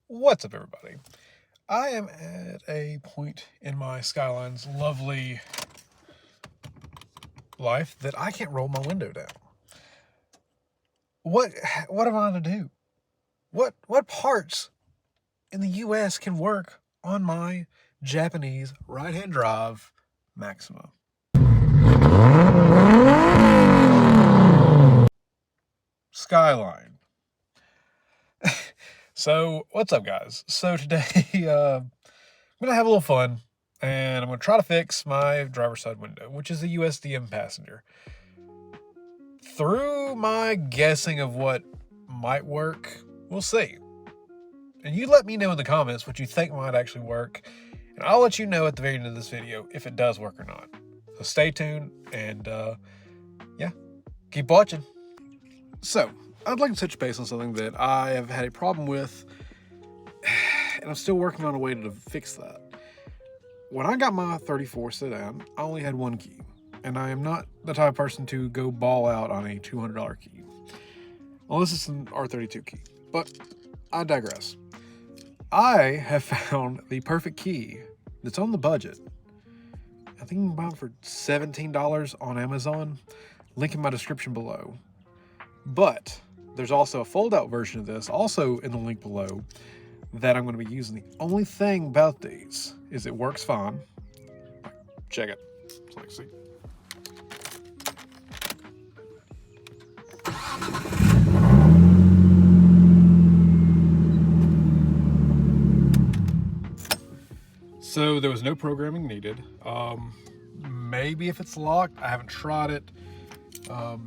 What's up, everybody? I am at a point in my Skyline's lovely life that I can't roll my window down. What am I to do? What parts in the US can work on my Japanese right-hand drive Maxima? Skyline. So, what's up, guys? So today, I'm gonna have a little fun, and I'm gonna try to fix my driver's side window, which is a USDM passenger. Through my guessing of what might work, we'll see. And you let me know in the comments what you think might actually work, and I'll let you know at the very end of this video if it does work or not. So stay tuned, and yeah, keep watching. So, I'd like to touch base on something that I have had a problem with, and I'm still working on a way to fix that. When I got my 34 Sedan, I only had one key, and I am not the type of person to go ball out on a $200 key, unless it's an R32 key, but I digress. I have found the perfect key that's on the budget. I think you can buy it for $17 on Amazon, link in my description below. But there's also a fold-out version of this, also in the link below, that I'm going to be using. The only thing about these is it works fine. Check it. So let's see. So there was no programming needed. Maybe if it's locked, I haven't tried it. I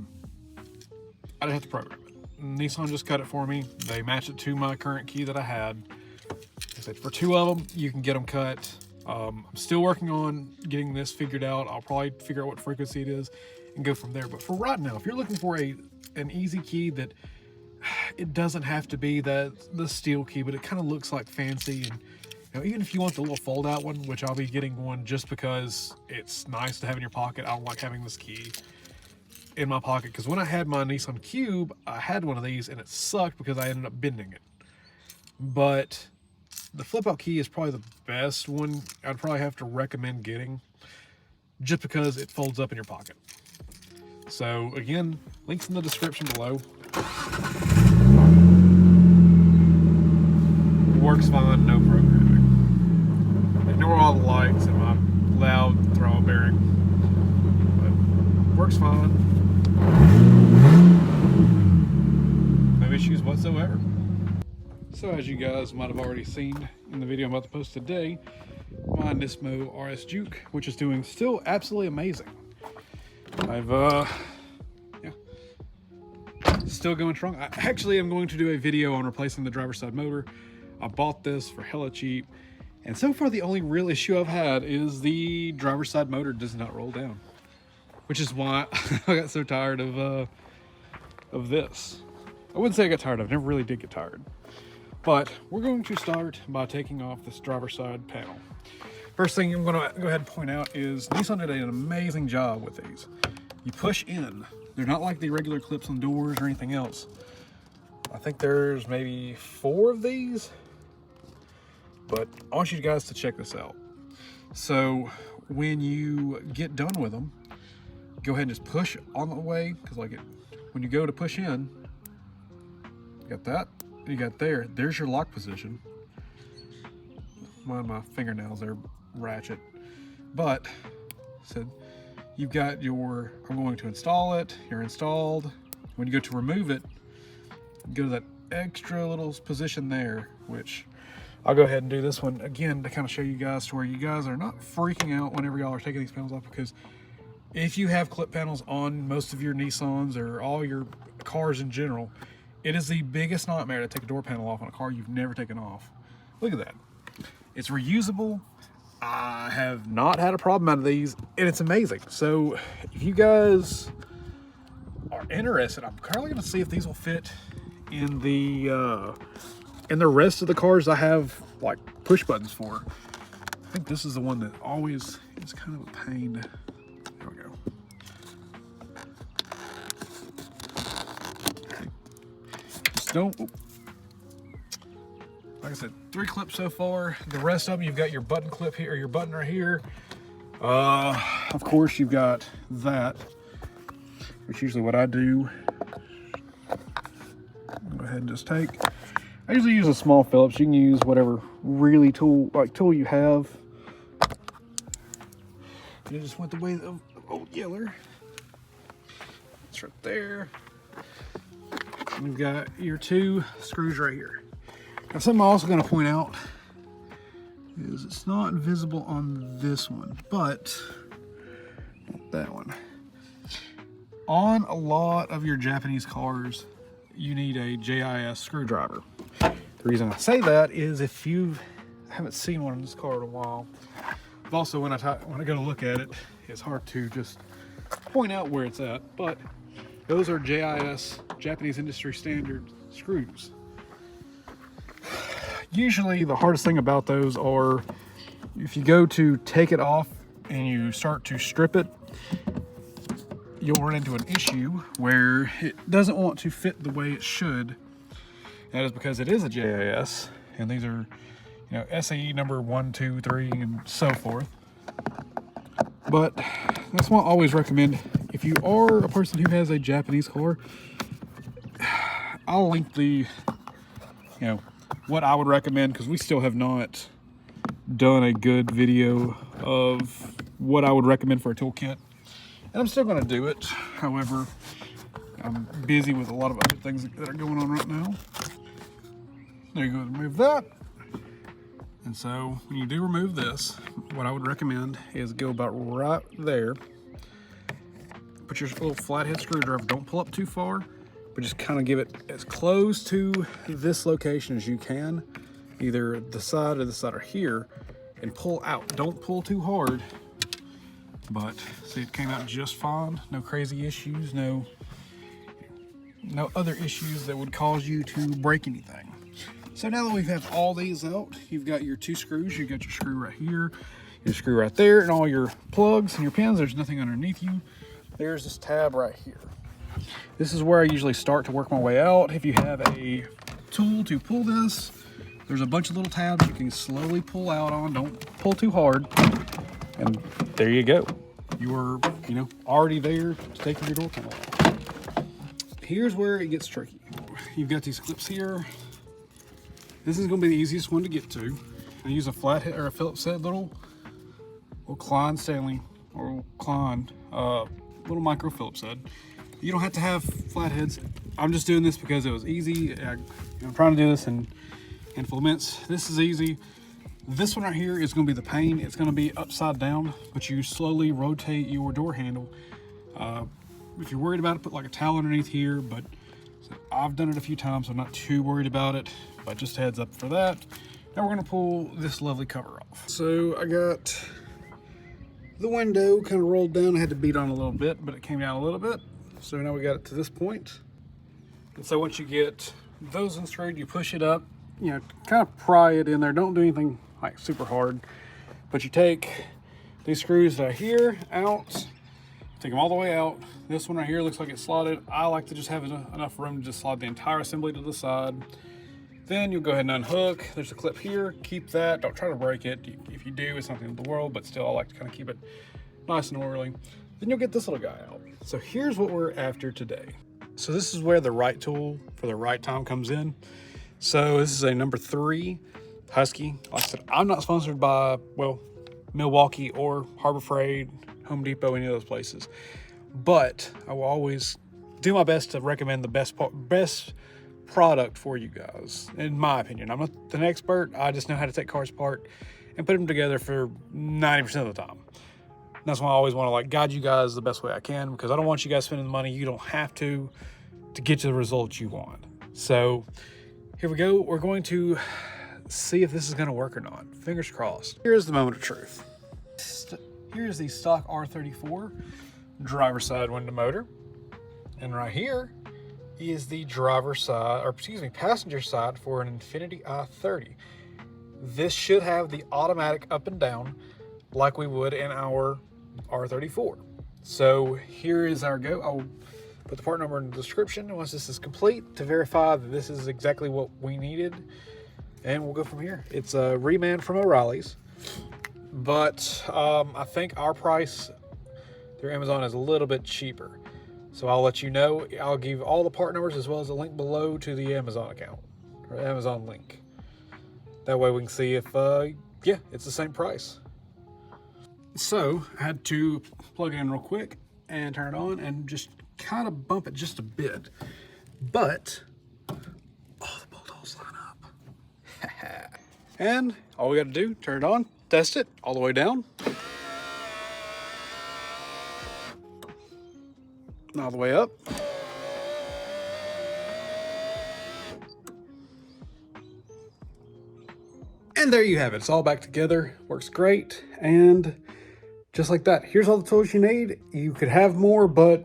didn't have to program it. Nissan just cut it for me. They matched it to my current key that I had. I said for two of them, you can get them cut. I'm still working on getting this figured out. I'll probably figure out what frequency it is and go from there. But for right now, if you're looking for an easy key that it doesn't have to be the steel key, but it kind of looks like fancy, and you know, even if you want the little fold out one, which I'll be getting one just because it's nice to have in your pocket. I don't like having this key in my pocket, because when I had my Nissan Cube, I had one of these and it sucked because I ended up bending it. But the flip out key is probably the best one I'd probably have to recommend getting, just because it folds up in your pocket. So again, links in the description below. Works fine, no programming. Ignore all the lights and my loud throttle bearing, but works fine. No issues whatsoever. So as you guys might have already seen in the video I'm about to post today, my Nismo RS Juke, which is doing still absolutely amazing. I've yeah, still going strong. I actually am going to do a video on replacing the driver's side motor. I bought this for hella cheap, and so far the only real issue I've had is the driver's side motor does not roll down, which is why I got so tired of this. I wouldn't say I got tired of it. I never really did get tired. But we're going to start by taking off this driver's side panel. First thing I'm going to go ahead and point out is Nissan did an amazing job with these. You push in. They're not like the regular clips on doors or anything else. I think there's maybe 4 of these, but I want you guys to check this out. So when you get done with them, go ahead and just push on the way, because when you go to push in, you got that, you got there's your lock position. Mind my fingernails, they're ratchet. But so you've got your, I'm going to install it, you're installed. When you go to remove it, go to that extra little position there, which I'll go ahead and do this one again to kind of show you guys, to where you guys are not freaking out whenever y'all are taking these panels off, because if you have clip panels on most of your Nissans or all your cars in general, it is the biggest nightmare to take a door panel off on a car you've never taken off. Look at that. It's reusable. I have not had a problem out of these, and it's amazing. So if you guys are interested, I'm currently going to see if these will fit in the rest of the cars I have like push buttons for. I think this is the one that always is kind of a pain. There we go. Just don't. like I said, 3 clips so far. The rest of them, you've got your button clip here, or your button right here. Of course, you've got that, which is usually what I do. Go ahead and just take. I usually use a small Phillips. You can use whatever really tool you have. And it just went the way of old Yeller. It's right there. And you've got your 2 screws right here. Now, something I'm also going to point out is it's not visible on this one, but that one. On a lot of your Japanese cars, you need a JIS screwdriver. The reason I say that is if you haven't seen one in this car in a while, also when I go to look at it, it's hard to just point out where it's at, but those are JIS, Japanese Industry Standard screws. Usually the hardest thing about those are if you go to take it off and you start to strip it, you'll run into an issue where it doesn't want to fit the way it should. That is because it is a JIS, and these are, you know, SAE number 1, 2, 3, and so forth. But that's why I always recommend, if you are a person who has a Japanese car, I'll link the, what I would recommend, because we still have not done a good video of what I would recommend for a toolkit. And I'm still going to do it. However, I'm busy with a lot of other things that are going on right now. There you go, remove that. And so when you do remove this, what I would recommend is go about right there. Put your little flathead screwdriver, don't pull up too far, but just kind of give it as close to this location as you can, either the side or here, and pull out. Don't pull too hard. But see, it came out just fine. No crazy issues, no other issues that would cause you to break anything. So now that we have all these out, you've got your 2 screws. You've got your screw right here, your screw right there, and all your plugs and your pins. There's nothing underneath you. There's this tab right here. This is where I usually start to work my way out. If you have a tool to pull this, there's a bunch of little tabs you can slowly pull out on. Don't pull too hard. And there you go. You are, already there to take your door panel off. Here's where it gets tricky. You've got these clips here. This is going to be the easiest one to get to. I use a flathead or a Phillips head little Klein Stanley or Klein little micro Phillips head. You don't have to have flatheads. I'm just doing this because it was easy. I'm trying to do this in handful of minutes. This is easy. This one right here is going to be the pain. It's going to be upside down, but you slowly rotate your door handle. If you're worried about it, put like a towel underneath here, but so I've done it a few times, so I'm not too worried about it, but just a heads up for that. Now we're going to pull this lovely cover off. So I got the window kind of rolled down. I had to beat on a little bit, but it came down a little bit. So now we got it to this point. And so once you get those unscrewed, you push it up, kind of pry it in there. Don't do anything like super hard, but you take these screws that are here out, take them all the way out. This one right here looks like it's slotted. I like to just have enough room to just slide the entire assembly to the side. Then you'll go ahead and unhook. There's a clip here. Keep that. Don't try to break it. If you do, it's nothing in the world, but still I like to kind of keep it nice and orderly. Then you'll get this little guy out. So here's what we're after today. So this is where the right tool for the right time comes in. So this is a number 3 Husky. Like I said, I'm not sponsored by, Milwaukee or Harbor Freight, Home Depot, any of those places. But I will always do my best to recommend the best product for you guys, in my opinion. I'm not an expert. I just know how to take cars apart and put them together for 90% of the time. That's why I always want to guide you guys the best way I can, because I don't want you guys spending the money you don't have to get to the results you want. So here we go. We're going to see if this is going to work or not. Fingers crossed. Here's the moment of truth. Here's the stock R34 driver's side window motor. And right here is the passenger side for an Infiniti i30. This should have the automatic up and down like we would in our R34. So here is our go. I'll put the part number in the description once this is complete to verify that this is exactly what we needed. and we'll go from here. It's a reman from O'Reilly's, but I think our price through Amazon is a little bit cheaper. So I'll let you know. I'll give all the part numbers as well as a link below to the Amazon account, or Amazon link. That way we can see if, yeah, it's the same price. So I had to plug it in real quick and turn it on and just kind of bump it just a bit. But, oh, the bolt holes line up. And all we got to do, turn it on, test it all the way down. And all the way up. And there you have it. It's all back together. Works great. And just like that, here's all the tools you need. You could have more, but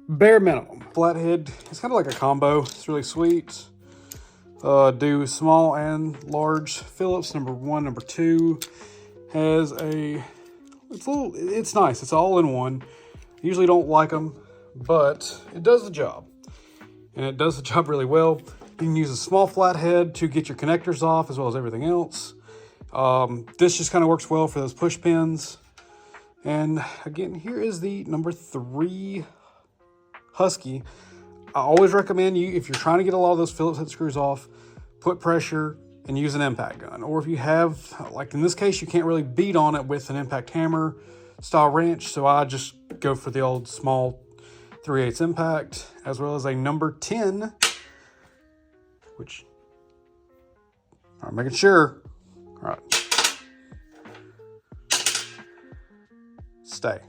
bare minimum. Flathead, it's kind of like a combo. It's really sweet. Do small and large Phillips. Number 1, number 2 has it's nice. It's all in one. I usually don't like them, but it does the job. And it does the job really well. You can use a small flathead to get your connectors off as well as everything else. This just kind of works well for those push pins. And again, here is the number 3 Husky. I always recommend you, if you're trying to get a lot of those Phillips head screws off, put pressure and use an impact gun. Or if you have, like in this case, you can't really beat on it with an impact hammer style wrench. So I just go for the old small 3/8 impact, as well as a number 10, which I'm making sure. All right. Stay.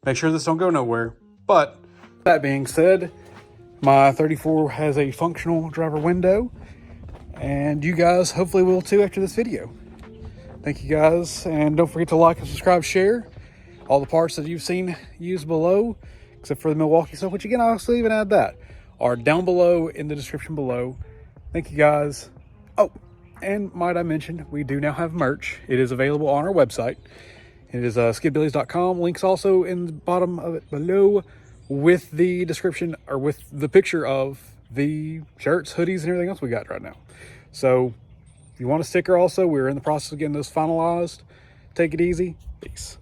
Make sure this don't go nowhere. But that being said, my 34 has a functional driver window, and you guys hopefully will too after this video. Thank you guys, and don't forget to like and subscribe, share. All the parts that you've seen used below, except for the Milwaukee stuff, which again, I'll still even add that, are down below in the description below. Thank you guys. Oh, and might I mention, we do now have merch. It is available on our website. It is skidbillies.com. Links also in the bottom of it below with the description, or with the picture of the shirts, hoodies, and everything else we got right now. So if you want a sticker also, we're in the process of getting those finalized. Take it easy. Peace.